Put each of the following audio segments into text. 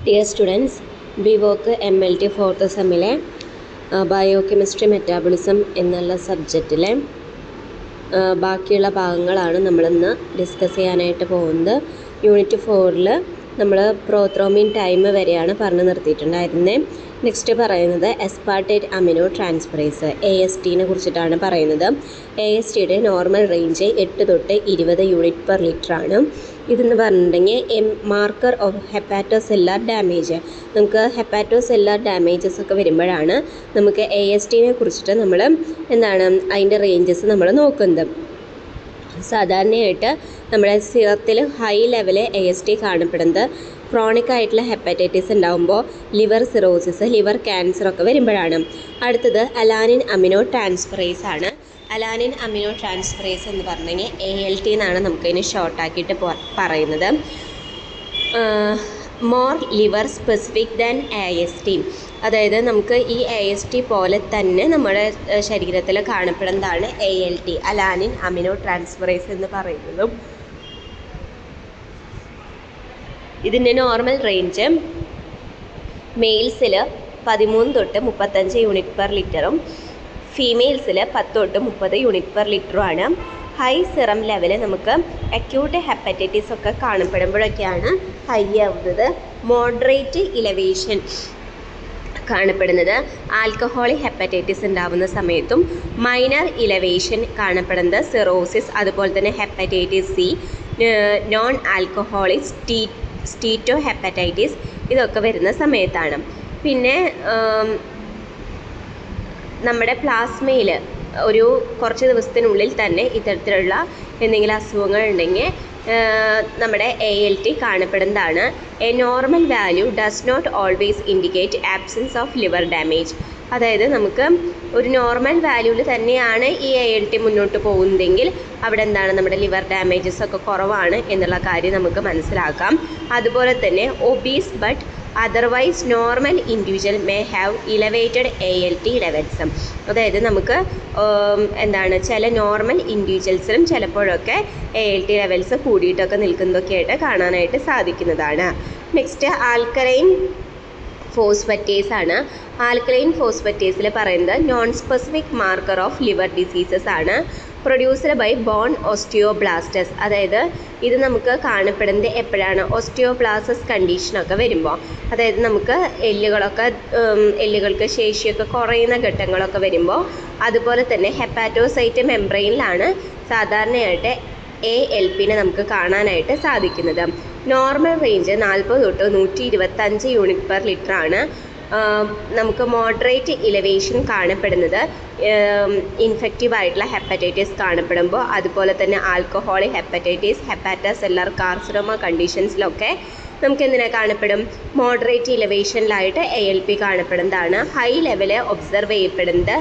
Dear students, we work MLT 4th സെമ്മിലെ biochemistry metabolism എന്നുള്ള സബ്ജക്റ്റിലെ ബാക്കിയുള്ള ഭാഗങ്ങളാണ് നമ്മളിന്ന് ഡിസ്കസ് ചെയ്യാനായിട്ട് പോകുന്നത്. യൂണിറ്റ് 4ൽ നമ്മൾ പ്രോത്രോമിൻ ടൈം വരെയാണ് പറഞ്ഞു നിർത്തിയിട്ടുണ്ടായിരുന്നത്. നെക്സ്റ്റ് പറയുന്നത് എസ്പാർട്ടേറ്റ് അമിനോ ട്രാൻസ്ഫറേസ് ASTനെ കുറിച്ചിട്ടാണ് പറയുന്നത്. ASTയുടെ നോർമൽ റേഞ്ച് 8 തൊട്ട് 20 യൂണിറ്റ് പെർ ലിറ്റർ ആണ്. ഇതെന്ന് പറഞ്ഞിട്ടുണ്ടെങ്കിൽ മാർക്കർ ഓഫ് ഹെപ്പാറ്റോസെല്ലാർ ഡാമേജ്. നമുക്ക് ഹെപ്പാറ്റോസെല്ലാർ ഡാമേജസ് ഒക്കെ വരുമ്പോഴാണ് നമുക്ക് ASTനെ കുറിച്ചിട്ട് നമ്മൾ അതിൻ്റെ റേഞ്ചസ് നമ്മൾ നോക്കുന്നത്. സാധാരണയായിട്ട് നമ്മുടെ സിറത്തിൽ ഹൈ ലെവൽ AST കാണപ്പെടുന്നത് ക്രോണിക് ആയിട്ടുള്ള ഹെപ്പറ്റൈറ്റിസ് ഉണ്ടാകുമ്പോൾ ലിവർ സിറോസിസ്, ലിവർ ക്യാൻസർ ഒക്കെ വരുമ്പോഴാണ്. അടുത്തത് അലാനിൻ അമിനോ ട്രാൻസ്ഫറേസ് ആണ്. അലാനിൻ അമിനോ ട്രാൻസ്ഫറേസ് എന്ന് പറഞ്ഞു കഴിഞ്ഞാൽ ALT എന്നാണ് നമുക്കതിന് ഷോർട്ടാക്കിയിട്ട് പറയുന്നത്. More liver specific than AST, അതായത് നമുക്ക് ഈ AST പോലെ തന്നെ നമ്മുടെ ശരീരത്തിൽ കാണപ്പെടുന്നതാണ് ALT, അലാനിൻ അമിനോ ട്രാൻസ്ഫറേസ് എന്ന് പറയുന്നതും. ഇതിൻ്റെ നോർമൽ റേഞ്ച് മെയിൽസിൽ 13 തൊട്ട് 35 യൂണിറ്റ് പെർ ലിറ്ററും ഫീമെയിൽസിൽ 10 തൊട്ട് 30 യൂണിറ്റ് പെർ ലിറ്ററുമാണ്. ഹൈ സിറം ലെവൽ നമുക്ക് അക്യൂട്ട് ഹെപ്പറ്റൈറ്റിസ് ഒക്കെ കാണപ്പെടുമ്പോഴൊക്കെയാണ് ഹൈ ആവുന്നത്. മോഡറേറ്റ് ഇലവേഷൻ കാണപ്പെടുന്നത് ആൽക്കഹോളിക് ഹെപ്പറ്റൈറ്റിസ് ഉണ്ടാവുന്ന സമയത്തും മൈനർ ഇലവേഷൻ കാണപ്പെടുന്നത് സിറോസിസ്, അതുപോലെ തന്നെ hepatitis C, non alcoholic steatohepatitis ഇതൊക്കെ വരുന്ന സമയത്താണ്. പിന്നെ നമ്മുടെ പ്ലാസ്മയിൽ ഒരു കുറച്ച് ദിവസത്തിനുള്ളിൽ തന്നെ ഇത്തരത്തിലുള്ള എന്തെങ്കിലും അസുഖങ്ങൾ ഉണ്ടെങ്കിൽ നമ്മുടെ ALT കാണപ്പെടുന്നതാണ്. A normal value does not always indicate absence of liver damage, അതായത് നമുക്ക് ഒരു നോർമൽ വാല്യൂവിൽ തന്നെയാണ് ഈ ALT മുന്നോട്ട് പോകുന്നതെങ്കിൽ അവിടെ നമ്മുടെ ലിവർ ഡാമേജസ് ഒക്കെ കുറവാണ് എന്നുള്ള കാര്യം നമുക്ക് മനസ്സിലാക്കാം. അതുപോലെ തന്നെ obese but otherwise normal individual may have elevated ALT levels, അതായത് നമുക്ക് ചില നോർമൽ ഇൻഡിവിജ്വൽസിലും ചിലപ്പോഴൊക്കെ ALT ലെവൽസ് കൂടിയിട്ടൊക്കെ നിൽക്കുന്നതൊക്കെ ആയിട്ട് കാണാനായിട്ട് സാധിക്കുന്നതാണ്. നെക്സ്റ്റ് ആൽക്കലൈൻ ഫോസ്ഫറ്റേസ് ആണ്. ആൽക്കലൈൻ ഫോസ്ഫറ്റേസിൽ പറയുന്നത് non specific marker of liver diseases ആണ്. പ്രൊഡ്യൂസ്ഡ് ബൈ ബോൺ ഓസ്റ്റിയോബ്ലാസ്റ്റസ്, അതായത് ഇത് നമുക്ക് കാണപ്പെടുന്നത് എപ്പോഴാണ് ഓസ്റ്റിയോബ്ലാസ്റ്റസ് കണ്ടീഷനൊക്കെ വരുമ്പോൾ, അതായത് നമുക്ക് എല്ലുകൾക്ക് ശേഷിയൊക്കെ കുറയുന്ന ഘട്ടങ്ങളൊക്കെ വരുമ്പോൾ. അതുപോലെ തന്നെ ഹെപ്പാറ്റോസൈറ്റ് മെംബ്രെയിനിലാണ് സാധാരണയായിട്ട് ALPനെ നമുക്ക് കാണാനായിട്ട് സാധിക്കുന്നത്. നോർമൽ റേഞ്ച് 40 തൊട്ട് 125 യൂണിറ്റ് പെർ ലിറ്റർ ആണ്. നമുക്ക് മോഡറേറ്റ് ഇലവേഷൻ കാണപ്പെടുന്നത് ഇൻഫെക്റ്റീവ് ആയിട്ടുള്ള ഹെപ്പറ്റൈറ്റിസ് കാണപ്പെടുമ്പോൾ, അതുപോലെ തന്നെ ആൽക്കഹോളിക് ഹെപ്പറ്റൈറ്റിസ്, ഹെപ്പാറ്റോസെല്ലാർ കാർസിനോമ കണ്ടീഷൻസിലൊക്കെ നമുക്ക് കാണപ്പെടും. മോഡറേറ്റ് ഇലവേഷനിലായിട്ട് ALP കാണപ്പെടുന്നതാണ്. ഹൈ ലെവല് ഒബ്സർവ് ചെയ്യപ്പെടുന്നത്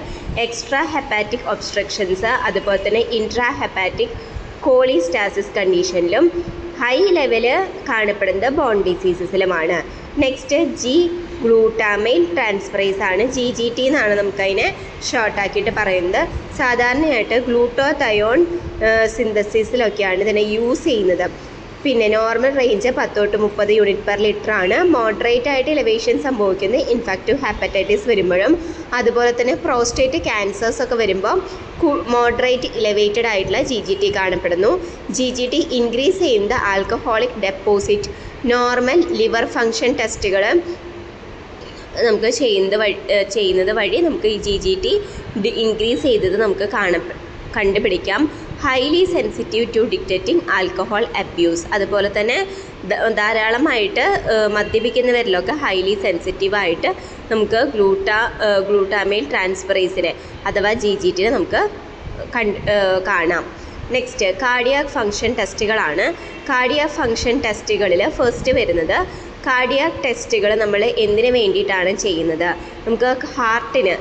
എക്സ്ട്രാ ഹെപ്പാറ്റിക് ഒബ്സ്ട്രക്ഷൻസ്, അതുപോലെ തന്നെ ഇൻട്രാ ഹെപ്പാറ്റിക് കോളിസ്റ്റാസിസ് കണ്ടീഷനിലും ഹൈ ലെവല് കാണപ്പെടുന്നത് ബോൺ ഡിസീസസിലുമാണ്. നെക്സ്റ്റ് ഗ്ലൂട്ടാമൈൻ ട്രാൻസ്ഫറേസ് ആണ്. GGT എന്നാണ് നമുക്കതിനെ ഷോർട്ടാക്കിയിട്ട് പറയുന്നത്. സാധാരണയായിട്ട് ഗ്ലൂട്ടോതയോൺ സിന്തസിസിലൊക്കെയാണ് ഇതിനെ യൂസ് ചെയ്യുന്നത്. പിന്നെ നോർമൽ റേഞ്ച് 10 തൊട്ട് 30 യൂണിറ്റ് പെർ ലിറ്റർ ആണ്. മോഡറേറ്റ് ആയിട്ട് ഇലവേഷൻ സംഭവിക്കുന്നത് ഇൻഫെക്റ്റീവ് ഹെപ്പറ്റൈറ്റിസ് വരുമ്പോഴും, അതുപോലെ തന്നെ പ്രോസ്റ്റേറ്റ് ക്യാൻസേഴ്സ് ഒക്കെ വരുമ്പോൾ മോഡറേറ്റ് ഇലവേറ്റഡ് ആയിട്ടുള്ള GGT കാണപ്പെടുന്നു. GGT ഇൻക്രീസ് ചെയ്യുന്നത് alcoholic deposit. Normal liver function ടെസ്റ്റുകൾ നമുക്ക് ചെയ്യുന്നത് വഴി നമുക്ക് ഈ GGT ഇൻക്രീസ് ചെയ്തത് നമുക്ക് കണ്ടുപിടിക്കാം. Highly sensitive to detecting alcohol abuse, അതുപോലെ തന്നെ ധാരാളമായിട്ട് മദ്യപിക്കുന്നവരിലൊക്കെ ഹൈലി സെൻസിറ്റീവായിട്ട് നമുക്ക് ഗ്ലൂട്ടാമൈൻ ട്രാൻസ്ഫറേസിനെ അഥവാ GGTനെ നമുക്ക് കാണാം. നെക്സ്റ്റ് കാർഡിയാക് ഫങ്ഷൻ ടെസ്റ്റുകളാണ്. കാർഡിയാക് ഫങ്ഷൻ ടെസ്റ്റുകളിൽ ഫസ്റ്റ് വരുന്നത് കാർഡിയാക് ടെസ്റ്റുകൾ നമ്മൾ എന്തിനു വേണ്ടിയിട്ടാണ് ചെയ്യുന്നത്? നമുക്ക് ഹാർട്ടിന്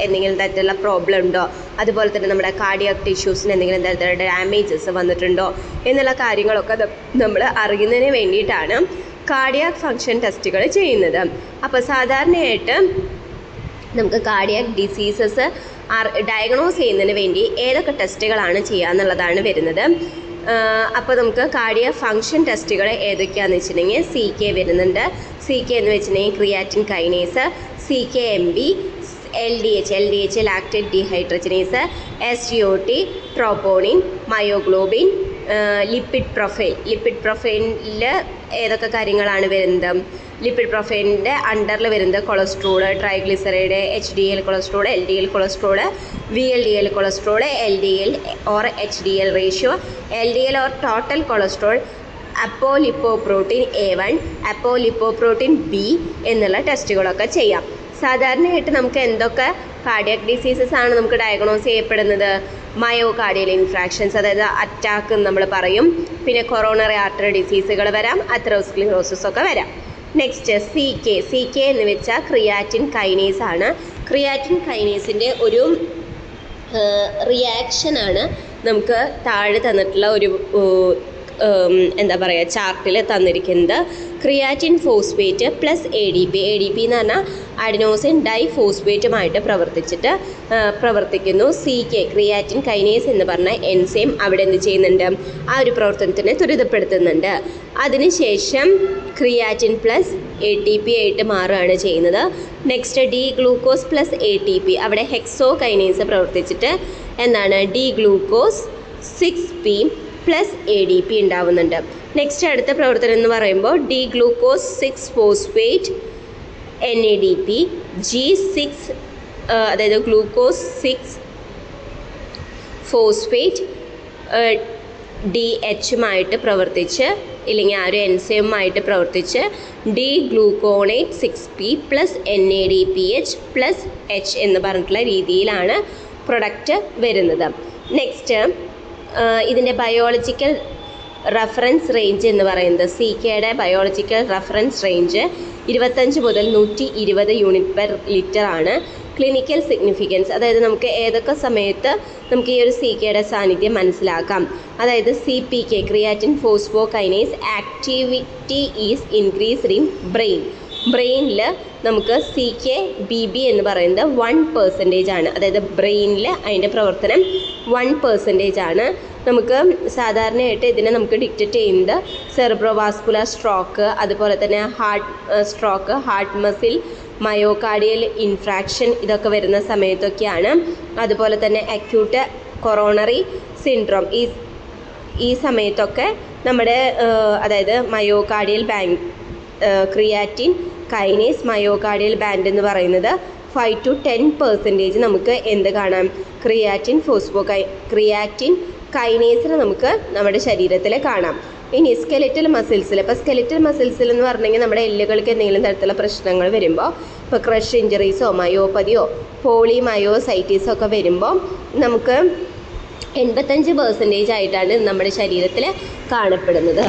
എന്തെങ്കിലും തരത്തിലുള്ള പ്രോബ്ലം ഉണ്ടോ, അതുപോലെ തന്നെ നമ്മുടെ കാർഡിയാക് ടിഷ്യൂസിന് എന്തെങ്കിലും തരത്തിലുള്ള ഡാമേജസ് വന്നിട്ടുണ്ടോ എന്നുള്ള കാര്യങ്ങളൊക്കെ നമ്മൾ അറിയുന്നതിന് വേണ്ടിയിട്ടാണ് കാർഡിയാക് ഫങ്ഷൻ ടെസ്റ്റുകൾ ചെയ്യുന്നത്. അപ്പോൾ സാധാരണയായിട്ട് നമുക്ക് കാർഡിയാക് ഡിസീസസ് ഡയഗ്നോസ് ചെയ്യുന്നതിന് വേണ്ടി ഏതൊക്കെ ടെസ്റ്റുകളാണ് ചെയ്യുക എന്നുള്ളതാണ് വരുന്നത്. അപ്പോൾ നമുക്ക് കാർഡിയാക് ഫങ്ഷൻ ടെസ്റ്റുകൾ ഏതൊക്കെയാണെന്ന് വെച്ചിട്ടുണ്ടെങ്കിൽ CK വരുന്നുണ്ട്. CK എന്ന് വെച്ചിട്ടുണ്ടെങ്കിൽ creatine kinase, CKMB, LDH lactate dehydrogenase, SGOT, troponin, myoglobin, lipid പ്രൊഫൈലിൽ ഏതൊക്കെ കാര്യങ്ങളാണ് വരുന്നത്? ലിപ്പിഡ് പ്രൊഫൈലിൻ്റെ അണ്ടറിൽ വരുന്നത് cholesterol, triglyceride, HDL cholesterol, LDL cholesterol, VLDL cholesterol, LDL or HDL ratio, LDL or total cholesterol, apolipoprotein A1, apolipoprotein B എന്നുള്ള ടെസ്റ്റുകളൊക്കെ ചെയ്യാം. സാധാരണയായിട്ട് നമുക്ക് എന്തൊക്കെ കാർഡിയാക് ഡിസീസസ് ആണ് നമുക്ക് ഡയഗ്നോസ് ചെയ്യപ്പെടുന്നത്? മയോകാർഡിയൽ ഇൻഫ്രാക്ഷൻസ്, അതായത് അറ്റാക്ക് എന്ന് നമ്മൾ പറയും. പിന്നെ കൊറോണറി ആർട്ടറി ഡിസീസുകൾ വരാം, അതെറോസ്ക്ലിറോസിസ് ഒക്കെ വരാം. നെക്സ്റ്റ് CK എന്ന് വെച്ചാൽ ക്രിയാറ്റിൻ കൈനേസ് ആണ്. ക്രിയാറ്റിൻ കൈനേസിൻ്റെ ഒരു റിയാക്ഷനാണ് നമുക്ക് താഴെ തന്നിട്ടുള്ള ഒരു എന്താ പറയുക ചാർട്ടിൽ തന്നിരിക്കുന്നത്. ക്രിയാറ്റിൻ ഫോസ്ഫേറ്റ് പ്ലസ് ADP എന്ന് പറഞ്ഞാൽ അഡിനോസിൻ ഡൈഫോസ്ഫേറ്റുമായിട്ട് പ്രവർത്തിക്കുന്നു. CK ക്രിയാറ്റിൻ കൈനേസ് എന്ന് പറഞ്ഞ എൻസൈം അവിടെ എന്ത് ചെയ്യുന്നുണ്ട്? ആ ഒരു പ്രവർത്തനത്തിനെ ത്വരിതപ്പെടുത്തുന്നുണ്ട്. അതിനുശേഷം ക്രിയാറ്റിൻ പ്ലസ് ATP ആയിട്ട് മാറുകയാണ് ചെയ്യുന്നത്. Next D glucose plus ATP, അവിടെ ഹെക്സോ കൈനേസ് പ്രവർത്തിച്ചിട്ട് എന്താണ് D glucose 6P plus ADP ഉണ്ടാവുന്നുണ്ട്. നെക്സ്റ്റ് അടുത്ത പ്രവർത്തനം എന്ന് പറയുമ്പോൾ D glucose 6 phosphate NADP, G6 അതായത് ഗ്ലൂക്കോസ് 6 ഫോസ്ഫേറ്റ് DHുമായിട്ട് പ്രവർത്തിച്ച്, ഇല്ലെങ്കിൽ ആ ഒരു എൻസൈമുമായിട്ട് പ്രവർത്തിച്ച് D gluconate 6P plus NADPH plus H എന്ന് പറഞ്ഞിട്ടുള്ള രീതിയിലാണ് പ്രൊഡക്റ്റ് വരുന്നത്. നെക്സ്റ്റ് ഇതിൻ്റെ ബയോളജിക്കൽ റഫറൻസ് റേഞ്ച് എന്ന് പറയുന്നത്, CKയുടെ ബയോളജിക്കൽ റഫറൻസ് റേഞ്ച് 25 മുതൽ 120 യൂണിറ്റ് പെർ ലിറ്റർ ആണ്. ക്ലിനിക്കൽ സിഗ്നിഫിക്കൻസ്, അതായത് നമുക്ക് ഏതൊക്കെ സമയത്ത് നമുക്ക് ഈ ഒരു CKയുടെ സാന്നിധ്യം മനസ്സിലാക്കാം? അതായത് CPK creatine phospho kinase activity is increased in ബ്രെയിനിൽ നമുക്ക് CKBB എന്ന് പറയുന്നത് 1% ആണ്. അതായത് ബ്രെയിനിൽ അതിൻ്റെ പ്രവർത്തനം 1% ആണ്. നമുക്ക് സാധാരണയായിട്ട് ഇതിനെ നമുക്ക് ഡിറ്റക്റ്റ് ചെയ്യുന്നത് സെറിബ്രോവാസ്കുലർ സ്ട്രോക്ക്, അതുപോലെ തന്നെ heart stroke, heart muscle, myocardial infraction ഇതൊക്കെ വരുന്ന സമയത്തൊക്കെയാണ്. അതുപോലെ തന്നെ അക്യൂട്ട് കൊറോണറി സിൻഡ്രോം ഈ സമയത്തൊക്കെ നമ്മുടെ അതായത് myocardial band creatine kinase myocardial band എന്ന് പറയുന്നത് 5 to 10% നമുക്ക് എന്ത് കാണാം? ക്രിയാറ്റിൻ കൈനേസിൽ നമുക്ക് നമ്മുടെ ശരീരത്തിൽ കാണാം. ഇനി സ്കെലിറ്റൽ മസിൽസിൽ, ഇപ്പോൾ സ്കെലിറ്റൽ മസിൽസിൽ എന്ന് പറഞ്ഞെങ്കിൽ നമ്മുടെ എല്ലുകൾക്ക് എന്തെങ്കിലും തരത്തിലുള്ള പ്രശ്നങ്ങൾ വരുമ്പോൾ, ഇപ്പോൾ ക്രഷ് ഇഞ്ചറീസോ മയോപ്പതിയോ പോളിമയോസൈറ്റീസോ ഒക്കെ വരുമ്പോൾ നമുക്ക് 85% ആയിട്ടാണ് നമ്മുടെ ശരീരത്തിൽ കാണപ്പെടുന്നത്.